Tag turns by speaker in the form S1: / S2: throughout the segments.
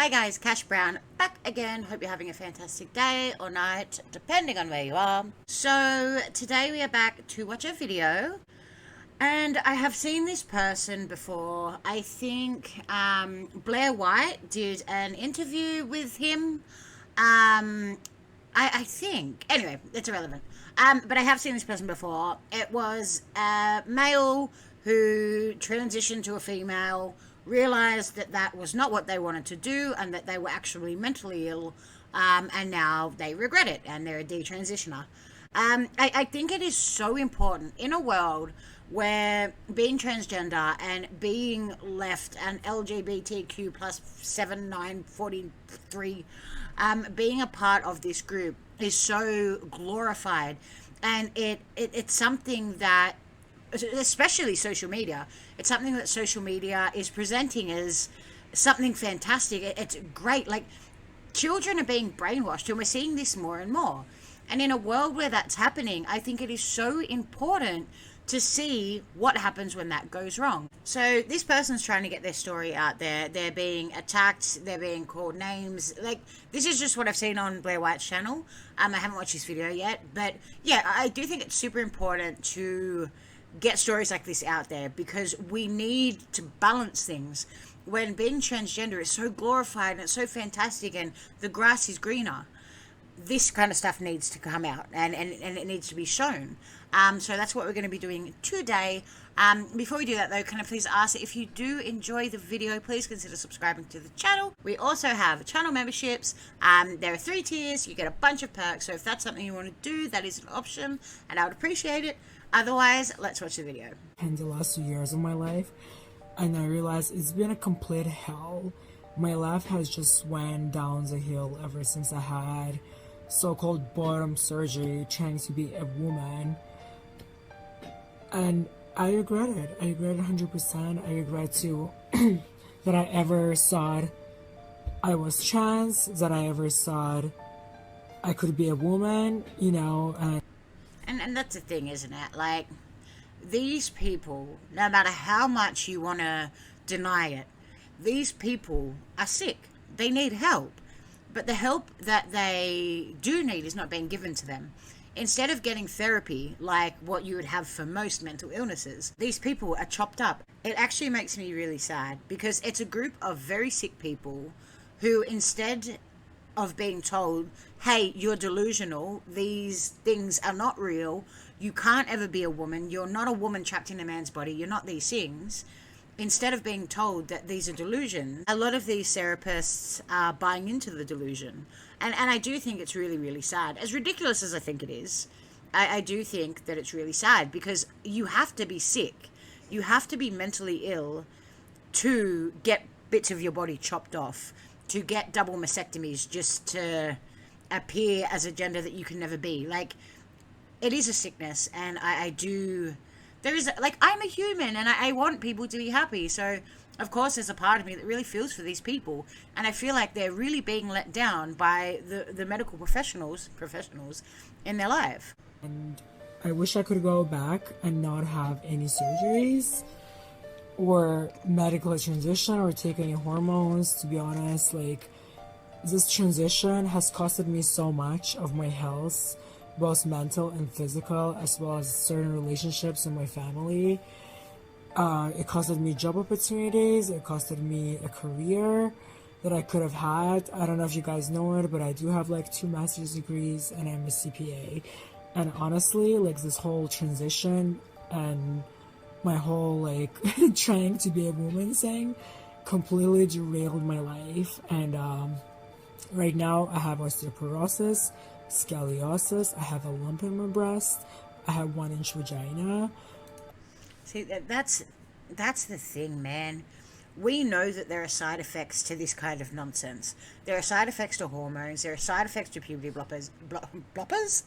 S1: Hi guys, Cash Brown back again. Hope you're having a fantastic day or night, depending on where you are. So today we are back to watch a video, and I have seen this person before. I think Blair White did an interview with him. I think. Anyway, it's irrelevant. But I have seen this person before. It was a male who transitioned to a female, realized that that was not what they wanted to do and that they were actually mentally ill, and now they regret it and they're a detransitioner. I think it is so important in a world where being transgender and being left and LGBTQ plus 7943, being a part of this group is so glorified, and it's something that, especially social media, it's something that social media is presenting as something fantastic. It's great. Like, children are being brainwashed, and we're seeing this more and more. And in a world where that's happening, I think it is so important to see what happens when that goes wrong. So this person's trying to get their story out there. They're being attacked. They're being called names. Like, this is just what I've seen on Blair White's channel. I haven't watched this video yet, but yeah, I do think it's super important to get stories like this out there, because we need to balance things. When being transgender is so glorified and it's so fantastic and the grass is greener, this kind of stuff needs to come out, and it needs to be shown. So that's what we're going to be doing today. Before we do that though, can I please ask that if you do enjoy the video, please consider subscribing to the channel. We also have channel memberships. There are 3 tiers. You get a bunch of perks. So if that's something you want to do, that is an option, and I would appreciate it. Otherwise, let's watch the video.
S2: In the last 2 years of my life, and I realized it's been a complete hell. My life has just went down the hill ever since I had so-called bottom surgery trying to be a woman, and I regret it. I regret it 100%. I regret too that I ever thought I was trans, that I ever thought I could be a woman, you know.
S1: And that's the thing, isn't it? Like, these people, no matter how much you want to deny it, these people are sick. They need help. But the help that they do need is not being given to them. Instead of getting therapy, like what you would have for most mental illnesses, these people are chopped up. It actually makes me really sad, because it's a group of very sick people who, instead of being told, hey, you're delusional, these things are not real, you can't ever be a woman, you're not a woman trapped in a man's body, you're not these things. Instead of being told that these are delusions, a lot of these therapists are buying into the delusion. And I do think it's really, really sad. As ridiculous as I think it is, I do think that it's really sad, because you have to be sick. You have to be mentally ill to get bits of your body chopped off, to get double mastectomies just to appear as a gender that you can never be. Like, it is a sickness, and I do... There is, like, I'm a human, and I want people to be happy. So, of course, there's a part of me that really feels for these people. And I feel like they're really being let down by the medical professionals in their life.
S2: And I wish I could go back and not have any surgeries or medical transition or take any hormones. To be honest, like, this transition has costed me so much of my health, both mental and physical, as well as certain relationships in my family. It costed me job opportunities. It costed me a career that I could have had. I don't know if you guys know it, but I do have like 2 master's degrees, and I'm a CPA. And honestly, like, this whole transition and my whole, like, trying to be a woman thing completely derailed my life. And right now I have osteoporosis, scoliosis, I have a lump in my breast, I have 1-inch vagina.
S1: See, that's the thing, man. We know that there are side effects to this kind of nonsense. There are side effects to hormones. There are side effects to puberty blockers.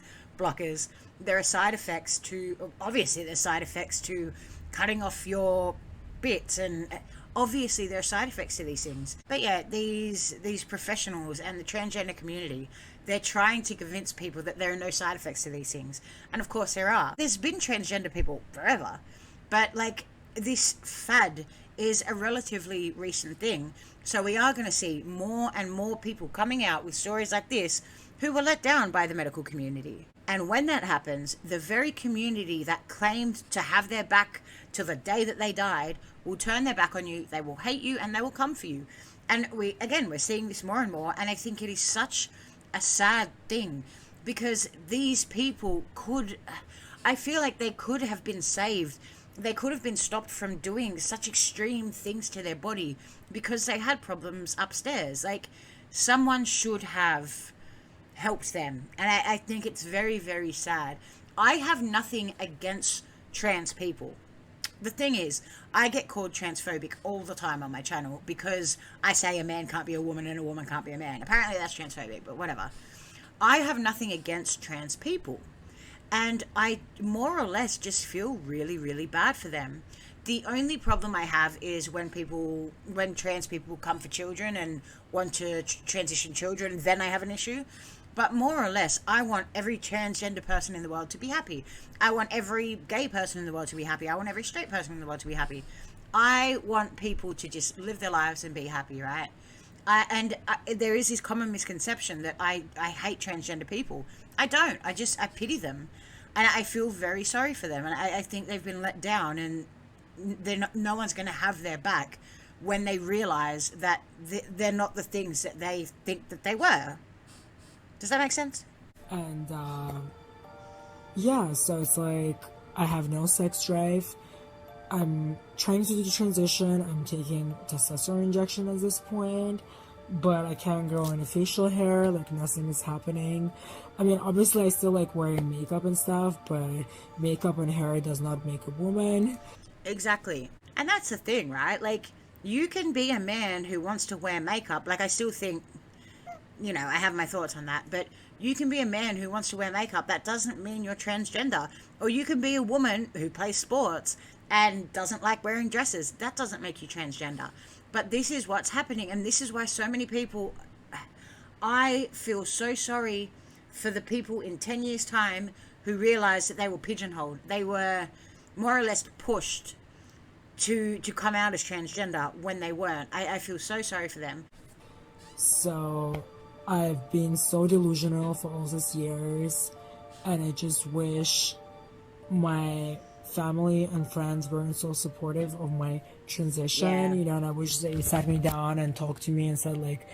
S1: There are side effects to, obviously there's side effects to cutting off your bits, and obviously there are side effects to these things. But yeah, these professionals and the transgender community, they're trying to convince people that there are no side effects to these things. And of course there are. There's been transgender people forever. But, like, this fad is a relatively recent thing. So we are going to see more and more people coming out with stories like this who were let down by the medical community. And when that happens, the very community that claimed to have their back till the day that they died will turn their back on you, they will hate you, and they will come for you. And we're seeing this more and more, and I think it is such a sad thing, because these people I feel like they could have been saved. They could have been stopped from doing such extreme things to their body because they had problems upstairs. Like, someone should have helped them. And I think it's very, very sad. I have nothing against trans people. The thing is, I get called transphobic all the time on my channel because I say a man can't be a woman and a woman can't be a man. Apparently that's transphobic, but whatever. I have nothing against trans people. And I more or less just feel really, really bad for them. The only problem I have is when trans people come for children and want to transition children, then I have an issue. But more or less, I want every transgender person in the world to be happy. I want every gay person in the world to be happy. I want every straight person in the world to be happy. I want people to just live their lives and be happy, right? There is this common misconception that I hate transgender people. I don't. I pity them. And I feel very sorry for them. And I think they've been let down, and no one's going to have their back when they realize that they're not the things that they think that they were. Does that make sense?
S2: And yeah, so it's like I have no sex drive. I'm trying to do the transition. I'm taking testosterone injection at this point, but I can't grow any facial hair. Like, nothing is happening. I mean, obviously I still like wearing makeup and stuff, but makeup and hair does not make a woman.
S1: Exactly. And that's the thing, right? Like, you can be a man who wants to wear makeup. Like, I still think, I have my thoughts on that, but you can be a man who wants to wear makeup. That doesn't mean you're transgender. Or you can be a woman who plays sports and doesn't like wearing dresses. That doesn't make you transgender. But this is what's happening, and this is why so many people... I feel so sorry for the people in 10 years' time who realized that they were pigeonholed. They were more or less pushed to come out as transgender when they weren't. I feel so sorry for them.
S2: So I've been so delusional for all these years, and I just wish my family and friends weren't so supportive of my transition, and I wish they sat me down and talked to me and said, like,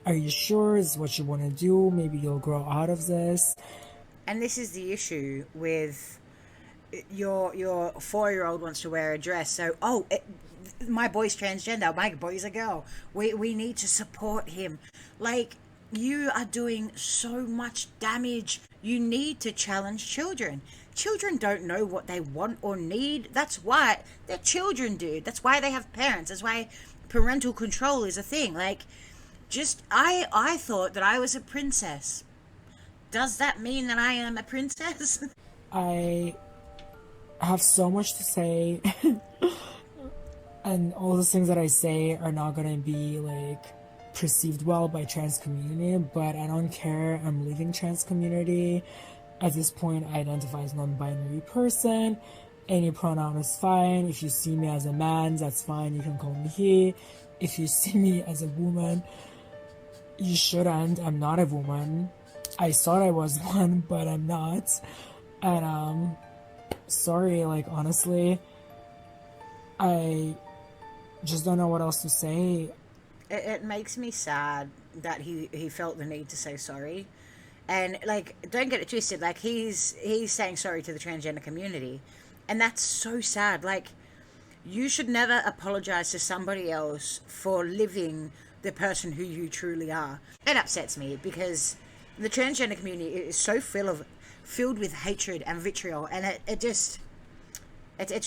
S2: are you sure this is what you want to do? Maybe you'll grow out of this.
S1: And this is the issue with your 4-year-old wants to wear a dress, so my boy's transgender, my boy's a girl, we need to support him. Like, you are doing so much damage. You need to challenge children. Children don't know what they want or need. That's why they're children, dude. That's why they have parents. That's why parental control is a thing. Like, I thought that I was a princess. Does that mean that I am a princess?
S2: I have so much to say. And all the things that I say are not gonna be like perceived well by trans community, but I don't care. I'm leaving trans community. At this point, I identify as non-binary person. Any pronoun is fine. If you see me as a man, that's fine. You can call me he. If you see me as a woman, you shouldn't. I'm not a woman. I thought I was one, but I'm not. And sorry, like, honestly, I just don't know what else to say.
S1: It makes me sad that he felt the need to say sorry. And, like, don't get it twisted, like, he's saying sorry to the transgender community, and that's so sad. Like, you should never apologize to somebody else for living the person who you truly are. It upsets me because the transgender community is so filled with hatred and vitriol, and it's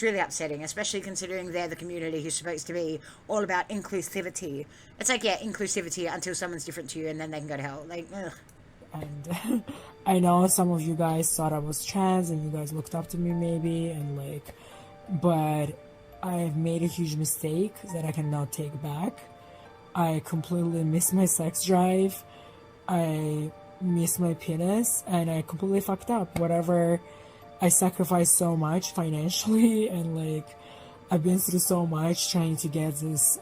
S1: really upsetting, especially considering they're the community who's supposed to be all about inclusivity. It's like, yeah, inclusivity until someone's different to you, and then they can go to hell. Like, ugh.
S2: And I know some of you guys thought I was trans and you guys looked up to me maybe, and like, but I've made a huge mistake that I cannot take back. I completely miss my sex drive. I miss my penis, and I completely fucked up. Whatever, I sacrificed so much financially, and like, I've been through so much trying to get this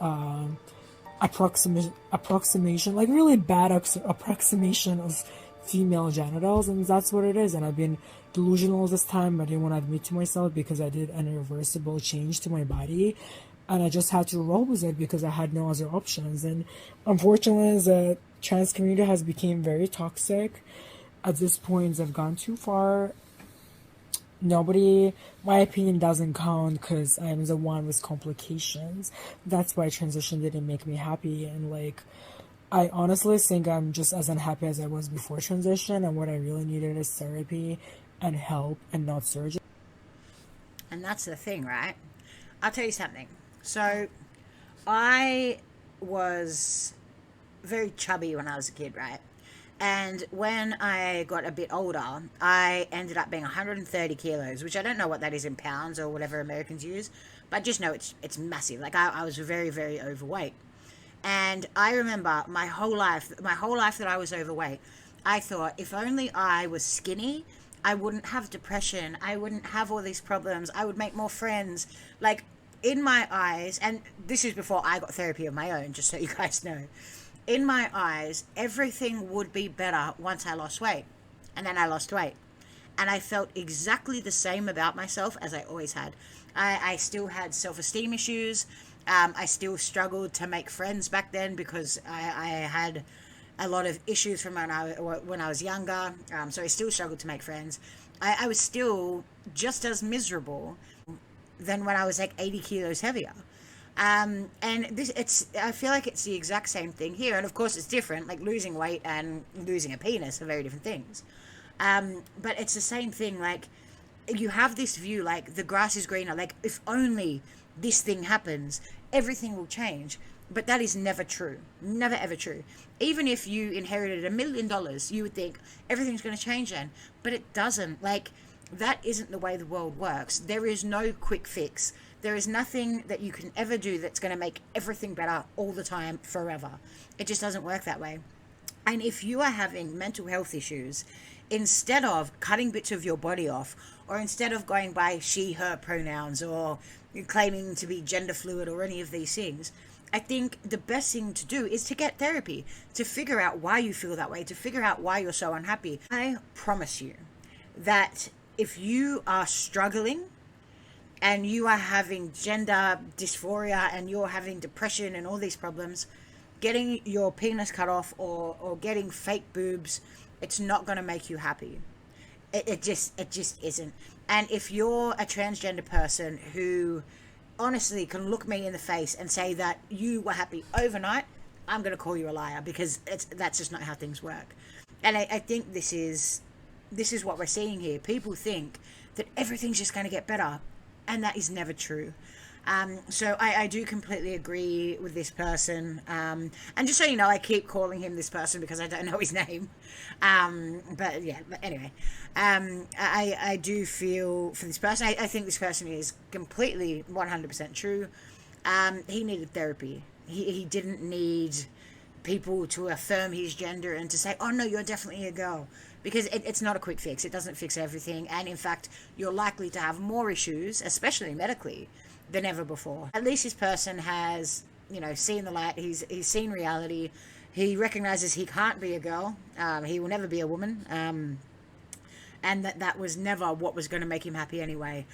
S2: approximation, like really bad approximation of female genitals, and that's what it is. And I've been delusional this time. I didn't want to admit to myself because I did an irreversible change to my body, and I just had to roll with it because I had no other options. And unfortunately, the trans community has become very toxic. At this point, they've gone too far. Nobody, my opinion doesn't count because I'm the one with complications. That's why transition didn't make me happy. And like, I honestly think I'm just as unhappy as I was before transition, and what I really needed is therapy and help and not surgery.
S1: And that's the thing, right? I'll tell you something. So, I was very chubby when I was a kid, right? And when I got a bit older, I ended up being 130 kilos, which I don't know what that is in pounds or whatever Americans use, but I just know it's massive. Like I was very, very overweight. And I remember my whole life that I was overweight, I thought if only I was skinny, I wouldn't have depression. I wouldn't have all these problems. I would make more friends. Like in my eyes, and this is before I got therapy of my own, just so you guys know. In my eyes, everything would be better once I lost weight. And then I lost weight. And I felt exactly the same about myself as I always had. I still had self-esteem issues. I still struggled to make friends back then because I had a lot of issues from when I was younger. So I still struggled to make friends. I was still just as miserable than when I was like 80 kilos heavier. And I feel like it's the exact same thing here. And of course it's different, like losing weight and losing a penis are very different things. But it's the same thing. Like you have this view, like the grass is greener, like if only this thing happens, everything will change. But that is never true. Never ever true. Even if you inherited $1 million, you would think everything's going to change then. But it doesn't. Like that isn't the way the world works. There is no quick fix. There is nothing that you can ever do that's going to make everything better all the time forever. It just doesn't work that way. And if you are having mental health issues, instead of cutting bits of your body off, or instead of going by she, her pronouns, or claiming to be gender fluid or any of these things, I think the best thing to do is to get therapy, to figure out why you feel that way, to figure out why you're so unhappy. I promise you that if you are struggling and you are having gender dysphoria and you're having depression and all these problems, getting your penis cut off or getting fake boobs, it's not going to make you happy. It just isn't. And if you're a transgender person who honestly can look me in the face and say that you were happy overnight, I'm going to call you a liar, because that's just not how things work. And I think this is what we're seeing here. People think that everything's just going to get better, and that is never true. So I do completely agree with this person. And just so you know, I keep calling him this person because I don't know his name. But anyway, I do feel for this person. I think this person is completely 100% true. He needed therapy. He didn't need people to affirm his gender and to say, oh no, you're definitely a girl. Because it's not a quick fix. It doesn't fix everything. And in fact, you're likely to have more issues, especially medically, than ever before. At least this person has, seen the light. He's seen reality. He recognizes he can't be a girl. He will never be a woman. And that was never what was going to make him happy anyway.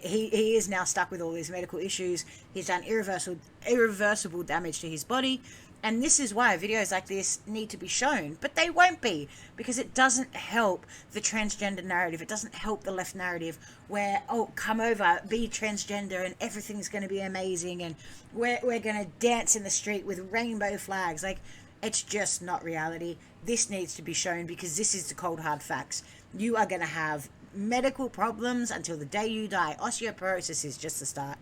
S1: He is now stuck with all these medical issues. He's done irreversible damage to his body. And this is why videos like this need to be shown. But they won't be, because it doesn't help the transgender narrative. It doesn't help the left narrative where, oh, come over, be transgender and everything's going to be amazing and we're going to dance in the street with rainbow flags. Like, it's just not reality. This needs to be shown, because this is the cold hard facts. You are going to have medical problems until the day you die. Osteoporosis is just the start.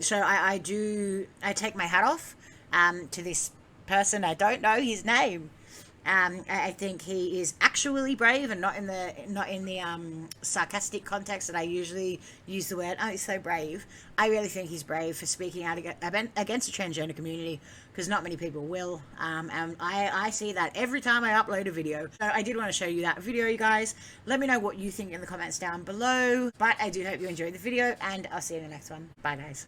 S1: So I take my hat off to this person. I don't know his name. I think he is actually brave, and not in the sarcastic context that I usually use the word, oh, he's so brave. I really think he's brave for speaking out against the transgender community, because not many people will. And I see that every time I upload a video. So I did want to show you that video, you guys. Let me know what you think in the comments down below. But I do hope you enjoyed the video, and I'll see you in the next one. Bye, guys.